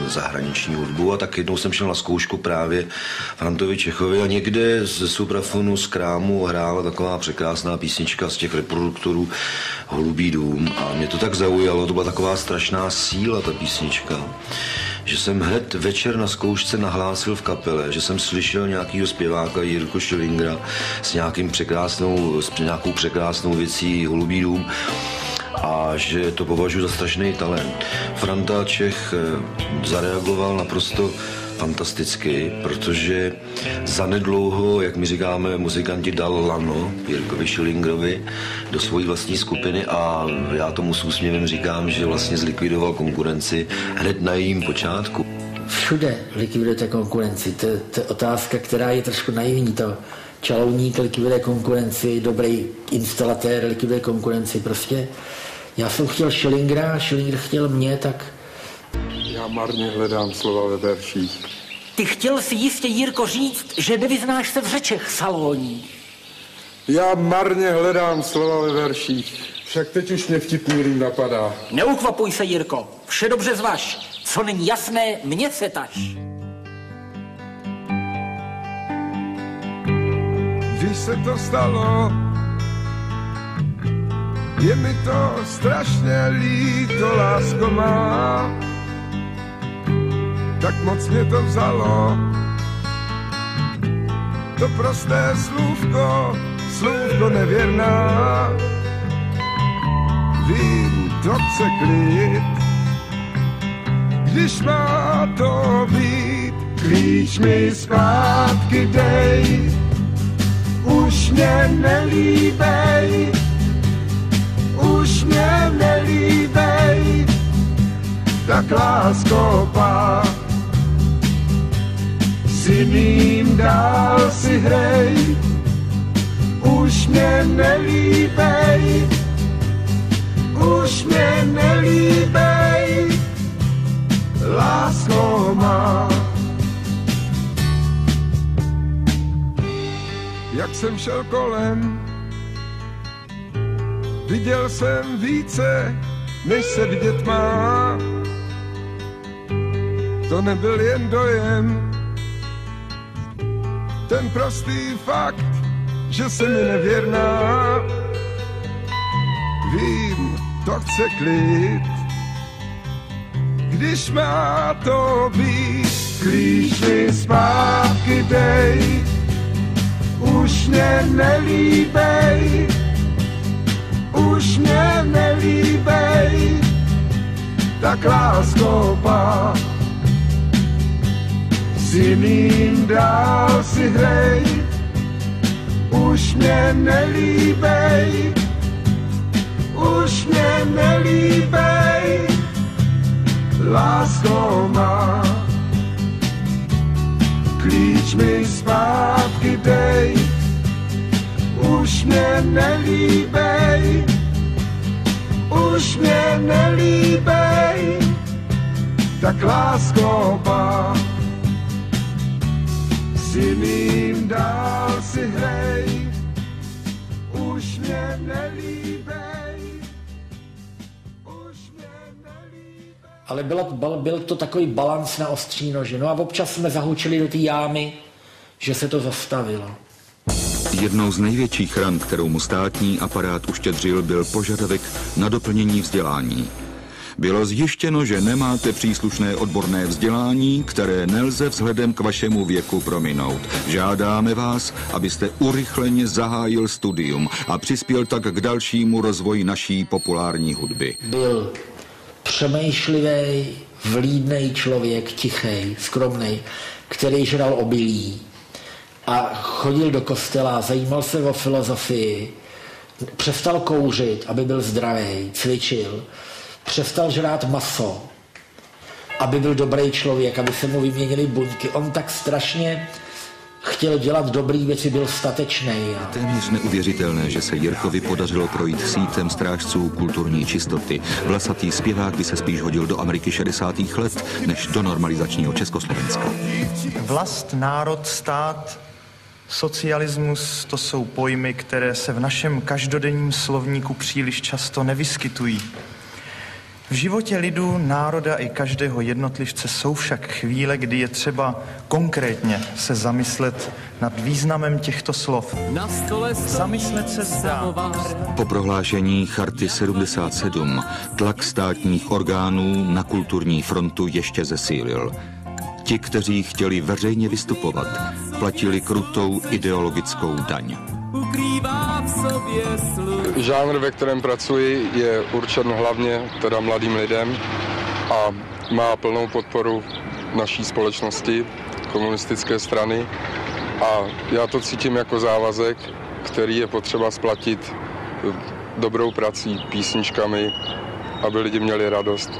zahraniční hudbu a tak jednou jsem šel na zkoušku právě Frantovi Čechovi a někde ze suprafonu z krámu hrála taková překrásná písnička z těch reproduktorů Holubý dům a mě to tak zaujalo, to byla taková strašná síla ta písnička, že jsem hned večer na zkoušce nahlásil v kapele, že jsem slyšel nějakýho zpěváka Jirku Schillingera s nějakou překrásnou věcí Holubý dům a že to považuji za strašný talent. Franta Čech zareagoval naprosto fantasticky, protože zanedlouho, jak my říkáme, muzikanti dal lano Jirkovi Schillingerovi do svojí vlastní skupiny a já tomu s úsměvem říkám, že vlastně zlikvidoval konkurenci hned na jejím počátku. Všude likvidujete konkurenci, to je otázka, která je trošku naivní. To čalouník likviduje konkurenci, dobrý instalatér likviduje konkurenci, prostě. Já jsem chtěl Schillingera, Schillinger chtěl mě, tak... Já marně hledám slova ve verších. Ty chtěl si jistě, Jirko, říct, že nevyznáš se v řečech salóních. Já marně hledám slova ve verších. Však teď už mě vtipný rým napadá. Neukvapuj se, Jirko, vše dobře zvaž. Co není jasné, mně se taž. Když se to stalo, je mi to strašně líto, lásko má. Tak moc mě to vzalo, to prosté slůvko nevěrná. Vím, to chce klid, když má to být. Klíč mi zpátky dej, už mě nelíbej, už mě nelíbej, tak lásko pá. S jiným dál si hrej, už mě nelíbej, už mě nelíbej, lásko má. Jak jsem šel kolem, viděl jsem více, než se vidět má. To nebyl jen dojem, ten prostý fakt, že se mi nevěrná. Vím, to chce klid, když má to být. Klíč mi zpátky dej, už mě nelíbej, už mě nelíbej, tak lásko pá. S jiným dál si hrej, už mě nelíbej, už mě nelíbej, lásko má. Klíč mi zpátky dej, už mě nelíbej, už mě nelíbej, tak lásko má. S jiným dál si hrej, už mě nelíbej, už mě nelíbej. Ale byl to takový balans na ostří nože. No a občas jsme zahučili do té jámy, že se to zastavilo. Jednou z největších ran, kterou mu státní aparát uštědřil, byl požadavek na doplnění vzdělání. Bylo zjištěno, že nemáte příslušné odborné vzdělání, které nelze vzhledem k vašemu věku prominout. Žádáme vás, abyste urychleně zahájil studium a přispěl tak k dalšímu rozvoji naší populární hudby. Byl přemýšlivý, vlídnej člověk, tichý, skromný, který žral obilí a chodil do kostela, zajímal se o filozofii, přestal kouřit, aby byl zdravý, cvičil, přestal žrát maso, aby byl dobrý člověk, aby se mu vyměnily buňky. On tak strašně chtěl dělat dobrý věci, byl statečný. Téměř neuvěřitelné, že se Jirkovi podařilo projít sítem strážců kulturní čistoty. Vlasatý zpěvák by se spíš hodil do Ameriky 60. let, než do normalizačního Československa. Vlast, národ, stát, socialismus, to jsou pojmy, které se v našem každodenním slovníku příliš často nevyskytují. V životě lidu, národa i každého jednotlivce jsou však chvíle, kdy je třeba konkrétně se zamyslet nad významem těchto slov. Zamyslet se zdá. Po prohlášení Charty 77 tlak státních orgánů na kulturní frontu ještě zesílil. Ti, kteří chtěli veřejně vystupovat, platili krutou ideologickou daň. Žánr, ve kterém pracuji, je určen hlavně teda mladým lidem a má plnou podporu naší společnosti, komunistické strany. A já to cítím jako závazek, který je potřeba splatit dobrou prací, písničkami, aby lidi měli radost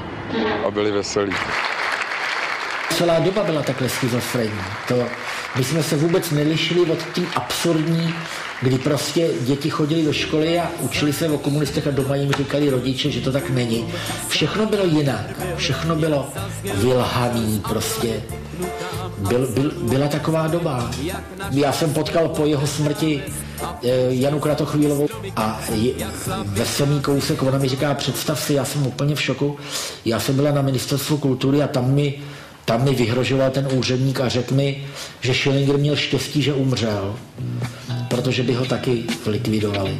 a byli veselí. Celá doba byla takhle schizofrenní. My jsme se vůbec nelišili od tím absurdní, kdy prostě děti chodili do školy a učili se o komunistech a doma jim říkali rodiče, že to tak není. Všechno bylo jinak, všechno bylo vylhaný prostě. Byla taková doba. Já jsem potkal po jeho smrti Janu Kratochvílovou a veselý kousek, ona mi říká, představ si, já jsem úplně v šoku, já jsem byla na ministerstvu kultury a tam mi vyhrožoval ten úředník a řekl mi, že Schillinger měl štěstí, že umřel, protože by ho taky likvidovali.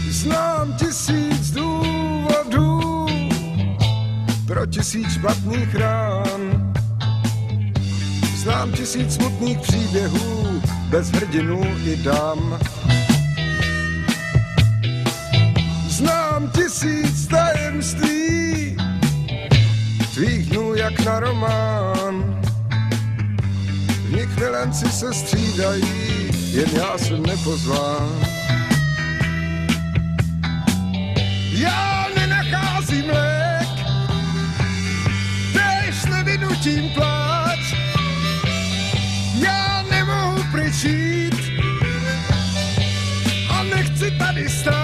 Znám 1000 důvodů pro 1000 špatných rán. Znám 1000 smutných příběhů, bez hrdinů i dám. Znám 1000 tajemství, tvých dnů jak na román. V nich milenci se střídají, jen já jsem nepozván. Já nenacházím lék, též nevynutím pláč. Já nemohu pryč jít a nechci tady stát.